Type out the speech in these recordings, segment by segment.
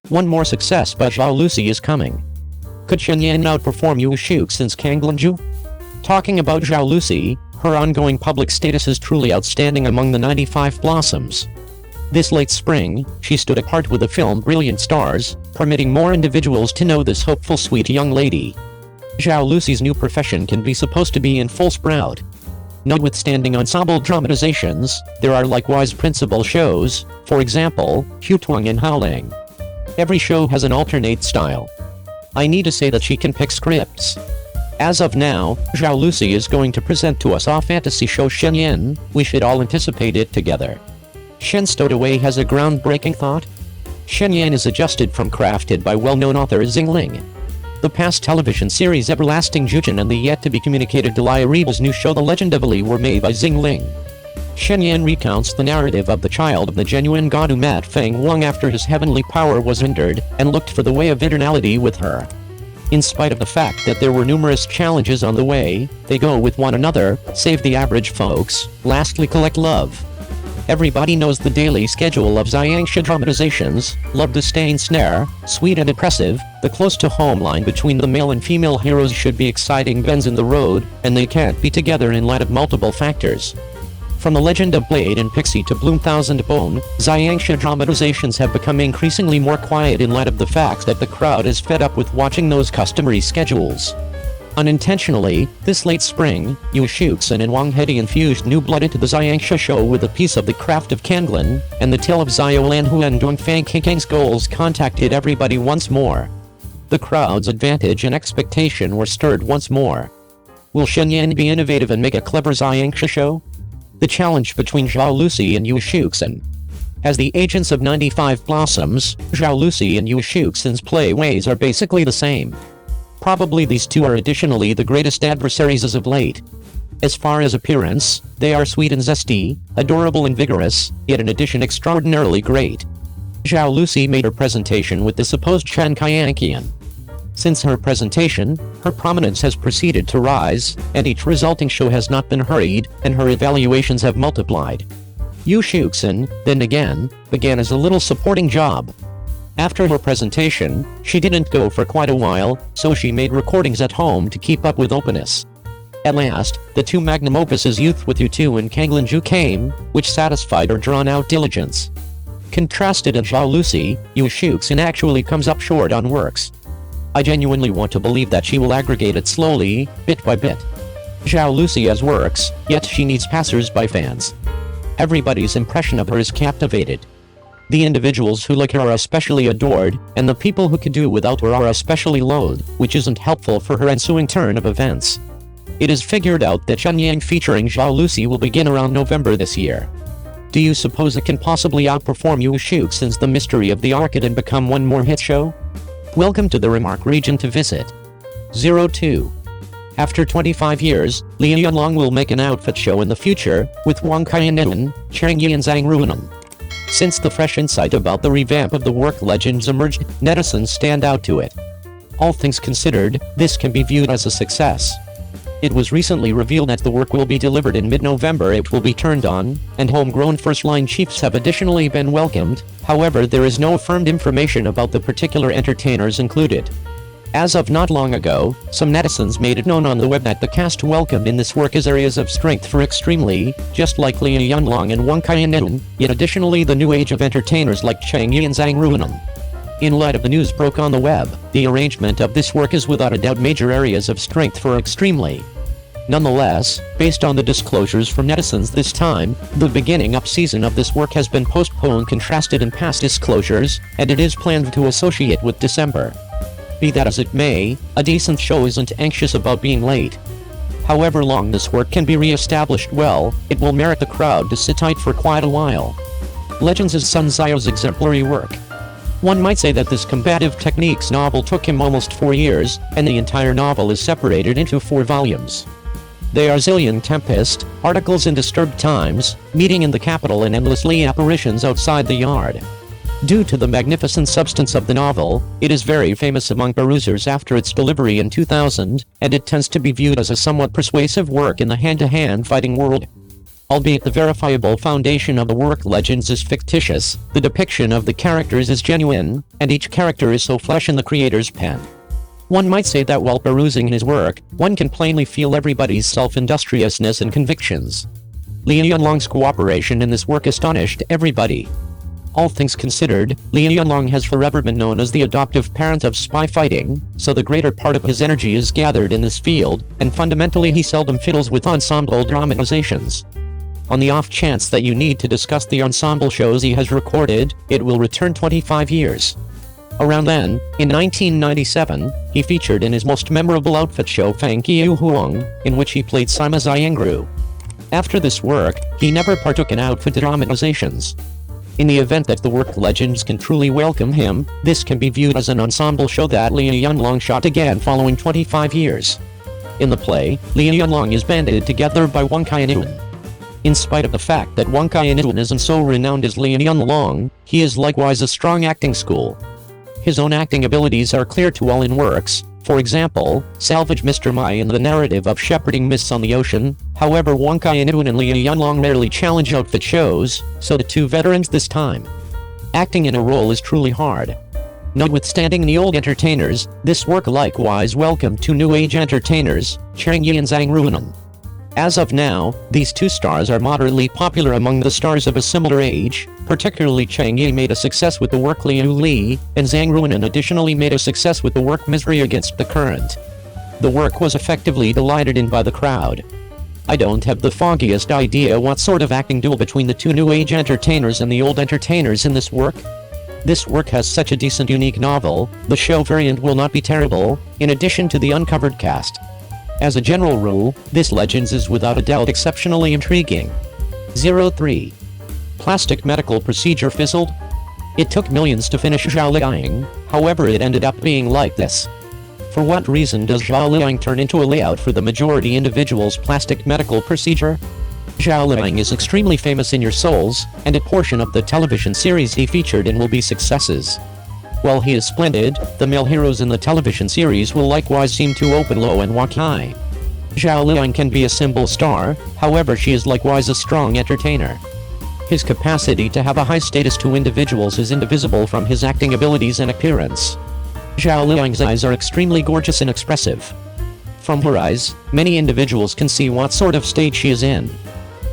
One more success by Zhao Lusi is coming. Could Cheng Yi outperform Yu Shuxin's Kanglanju? Talking about Zhao Lusi, her ongoing public status is truly outstanding among the 95 blossoms. This late spring, she stood apart with the film Brilliant Stars, permitting more individuals to know this hopeful sweet young lady. Zhao Lusi's new profession can be supposed to be in full sprout. Notwithstanding ensemble dramatizations, there are likewise principal shows, for example, Hutuang and Haoling. Every show has an alternate style. I need to say that she can pick scripts. As of now, Zhao Lusi is going to present to us our fantasy show Shen Yin. We should all anticipate it together. Shen stowed away has a groundbreaking thought. Shen Yin is adjusted from crafted by well-known author Xing Ling. The past television series Everlasting Jujin and the yet-to-be-communicated Delia Rebel's new show The Legend of Li were made by Xing Ling. Shen Yin recounts the narrative of the child of the genuine god who met Feng Wang after his heavenly power was hindered, and looked for the way of eternality with her. In spite of the fact that there were numerous challenges on the way, they go with one another, save the average folks, lastly collect love. Everybody knows the daily schedule of Xiangxia dramatizations, love the stain snare, sweet and impressive, the close-to-home line between the male and female heroes should be exciting bends in the road, and they can't be together in light of multiple factors. From The Legend of Blade and Pixie to Bloom Thousand Bone, Xiangxia dramatizations have become increasingly more quiet in light of the fact that the crowd is fed up with watching those customary schedules. Unintentionally, this late spring, Yu Shuxin and Wang Hedi infused new blood into the Xiangxia show with a piece of the craft of Kanglan, and the tale of Xiao Lanhu and Dongfang Kingkang's goals contacted everybody once more. The crowd's advantage and expectation were stirred once more. Will Shen Yin be innovative and make a clever Xiangxia show? The challenge between Zhao Lusi and Yu Shuxin. As the agents of 95 Blossoms, Zhao Lusi and Yu Shuxin's play ways are basically the same. Probably these two are additionally the greatest adversaries as of late. As far as appearance, they are sweet and zesty, adorable and vigorous, yet in addition extraordinarily great. Zhao Lusi made her presentation with the supposed Chen Kaianqian. Since her presentation, her prominence has proceeded to rise, and each resulting show has not been hurried, and her evaluations have multiplied. Yu Shuxin, then again, began as a little supporting job. After her presentation, she didn't go for quite a while, so she made recordings at home to keep up with openness. At last, the two magnum opuses Youth with You 2 and Kanglanju came, which satisfied her drawn-out diligence. Contrasted at Zhao Lusi, Yu Shuxin actually comes up short on works. I genuinely want to believe that she will aggregate it slowly, bit by bit. Zhao Lusi has works, yet she needs passers-by fans. Everybody's impression of her is captivated. The individuals who like her are especially adored, and the people who could do without her are especially loathed, which isn't helpful for her ensuing turn of events. It is figured out that Cheng Yi featuring Zhao Lusi will begin around November this year. Do you suppose it can possibly outperform Yu Shuxin's The Mystery of the Orchid and become one more hit show? Welcome to the Remark region to visit. 02. After 25 years, Li Yunlong will make an outfit show in the future, with Wang Kaiyan, Cheng Yi and Zhang Ruinan. Since the fresh insight about the revamp of the work legends emerged, netizens stand out to it. All things considered, this can be viewed as a success. It was recently revealed that the work will be delivered in mid-November. It will be turned on, and homegrown first-line chiefs have additionally been welcomed. However, there is no affirmed information about the particular entertainers included. As of not long ago, some netizens made it known on the web that the cast welcomed in this work is areas of strength for extremely, just like Li Yunlong and Wang Kaiyan, yet additionally the new age of entertainers like Cheng Yi and Zhang Ruinan. In light of the news broke on the web, the arrangement of this work is without a doubt major areas of strength for extremely. Nonetheless, based on the disclosures from netizens this time, the beginning up season of this work has been postponed contrasted in past disclosures, and it is planned to associate with December. Be that as it may, a decent show isn't anxious about being late. However long this work can be re-established well, it will merit the crowd to sit tight for quite a while. Legends is Sun Xiao's exemplary work. One might say that this combative techniques novel took him almost 4 years, and the entire novel is separated into 4 volumes. They are Zillion Tempest, Articles in Disturbed Times, Meeting in the Capital and endlessly apparitions outside the yard. Due to the magnificent substance of the novel, it is very famous among perusers after its delivery in 2000, and it tends to be viewed as a somewhat persuasive work in the hand-to-hand fighting world. Albeit the verifiable foundation of the work legends is fictitious, the depiction of the characters is genuine, and each character is so fresh in the creator's pen. One might say that while perusing his work, one can plainly feel everybody's self-industriousness and convictions. Li Yunlong's cooperation in this work astonished everybody. All things considered, Li Yunlong has forever been known as the adoptive parent of spy fighting, so the greater part of his energy is gathered in this field, and fundamentally he seldom fiddles with ensemble dramatizations. On the off chance that you need to discuss the ensemble shows he has recorded, it will return 25 years. Around then, in 1997, he featured in his most memorable outfit show Fang Qiu Huang, in which he played Sima Xiangru. After this work, he never partook in outfit dramatizations. In the event that the work legends can truly welcome him, this can be viewed as an ensemble show that Li Yunlong shot again following 25 years. In the play, Li Yunlong is banded together by Wang Kaianun. In spite of the fact that Wang Kaianun isn't so renowned as Li Yunlong, he is likewise a strong acting school. His own acting abilities are clear to all in works, for example, Salvage Mr. Mai in the narrative of Shepherding Mists on the Ocean. However, Wang Kaianun and Li Yunlong rarely challenge outfit shows, so the two veterans this time. Acting in a role is truly hard. Notwithstanding the old entertainers, this work likewise welcomed two new age entertainers, Cheng Yi and Zhang Ruinan. As of now, these two stars are moderately popular among the stars of a similar age, particularly Cheng Yi made a success with the work Liu Li, and Zhang Ruinan additionally made a success with the work Misery Against the Current. The work was effectively delighted in by the crowd. I don't have the foggiest idea what sort of acting duel between the two new age entertainers and the old entertainers in this work. This work has such a decent unique novel, the show variant will not be terrible, in addition to the uncovered cast. As a general rule, this Legends is without a doubt exceptionally intriguing. 03. Plastic medical procedure fizzled? It took millions to finish Zhao Liying, however it ended up being like this. For what reason does Zhao Liying turn into a layout for the majority individual's plastic medical procedure? Zhao Liying is extremely famous in your souls, and a portion of the television series he featured in will be successes. While he is splendid, the male heroes in the television series will likewise seem to open low and walk high. Zhao Liying can be a symbol star, however she is likewise a strong entertainer. His capacity to have a high status to individuals is indivisible from his acting abilities and appearance. Zhao Liying's eyes are extremely gorgeous and expressive. From her eyes, many individuals can see what sort of state she is in.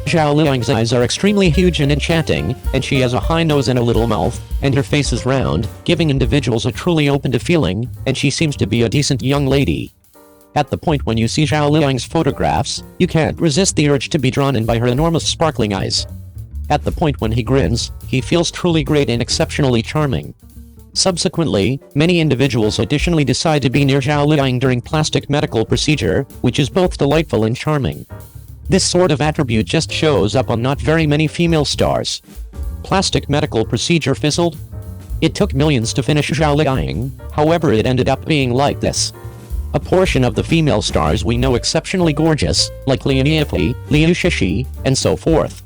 Zhao Liying's eyes are extremely huge and enchanting, and she has a high nose and a little mouth, and her face is round, giving individuals a truly open to feeling, and she seems to be a decent young lady. At the point when you see Zhao Liying's photographs, you can't resist the urge to be drawn in by her enormous sparkling eyes. At the point when he grins, he feels truly great and exceptionally charming. Subsequently, many individuals additionally decide to be near Zhao Liying during plastic medical procedure, which is both delightful and charming. This sort of attribute just shows up on not very many female stars. Plastic medical procedure fizzled? It took millions to finish Zhao Liying, however it ended up being like this. A portion of the female stars we know exceptionally gorgeous, like Liu Yifei, Liu Shishi, and so forth.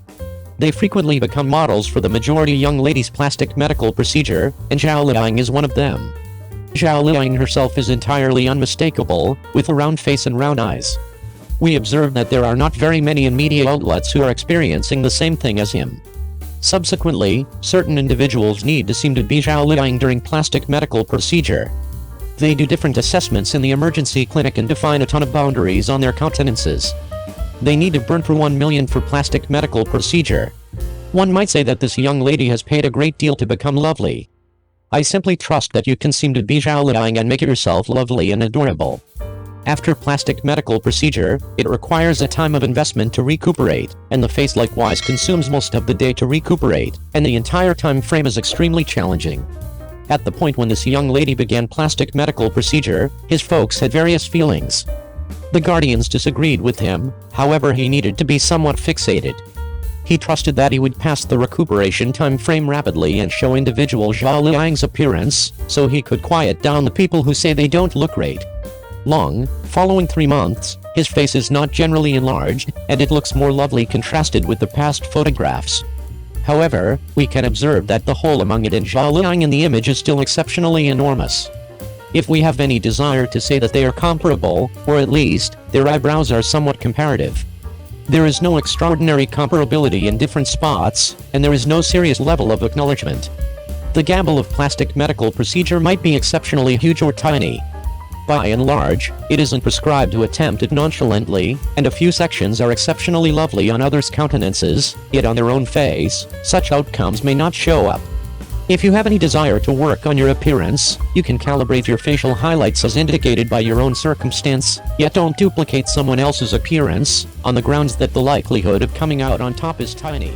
They frequently become models for the majority young ladies' plastic medical procedure, and Zhao Liying is one of them. Zhao Liying herself is entirely unmistakable, with a round face and round eyes. We observe that there are not very many in media outlets who are experiencing the same thing as him. Subsequently, certain individuals need to seem to be Zhao Liying during plastic medical procedure. They do different assessments in the emergency clinic and define a ton of boundaries on their countenances. They need to burn for 1 million for plastic medical procedure. One might say that this young lady has paid a great deal to become lovely. I simply trust that you can seem to be Zhao Liying and make yourself lovely and adorable. After plastic medical procedure, it requires a time of investment to recuperate, and the face likewise consumes most of the day to recuperate, and the entire time frame is extremely challenging. At the point when this young lady began plastic medical procedure, his folks had various feelings. The guardians disagreed with him, however he needed to be somewhat fixated. He trusted that he would pass the recuperation time frame rapidly and show individual Zhao Liying's appearance, so he could quiet down the people who say they don't look great. Following 3 months, his face is not generally enlarged, and it looks more lovely contrasted with the past photographs. However, we can observe that the hole among it and Zhao Liying in the image is still exceptionally enormous. If we have any desire to say that they are comparable, or at least, their eyebrows are somewhat comparative. There is no extraordinary comparability in different spots, and there is no serious level of acknowledgement. The gabble of plastic medical procedure might be exceptionally huge or tiny. By and large, it isn't prescribed to attempt it nonchalantly, and a few sections are exceptionally lovely on others' countenances, yet on their own face, such outcomes may not show up. If you have any desire to work on your appearance, you can calibrate your facial highlights as indicated by your own circumstance, yet don't duplicate someone else's appearance, on the grounds that the likelihood of coming out on top is tiny.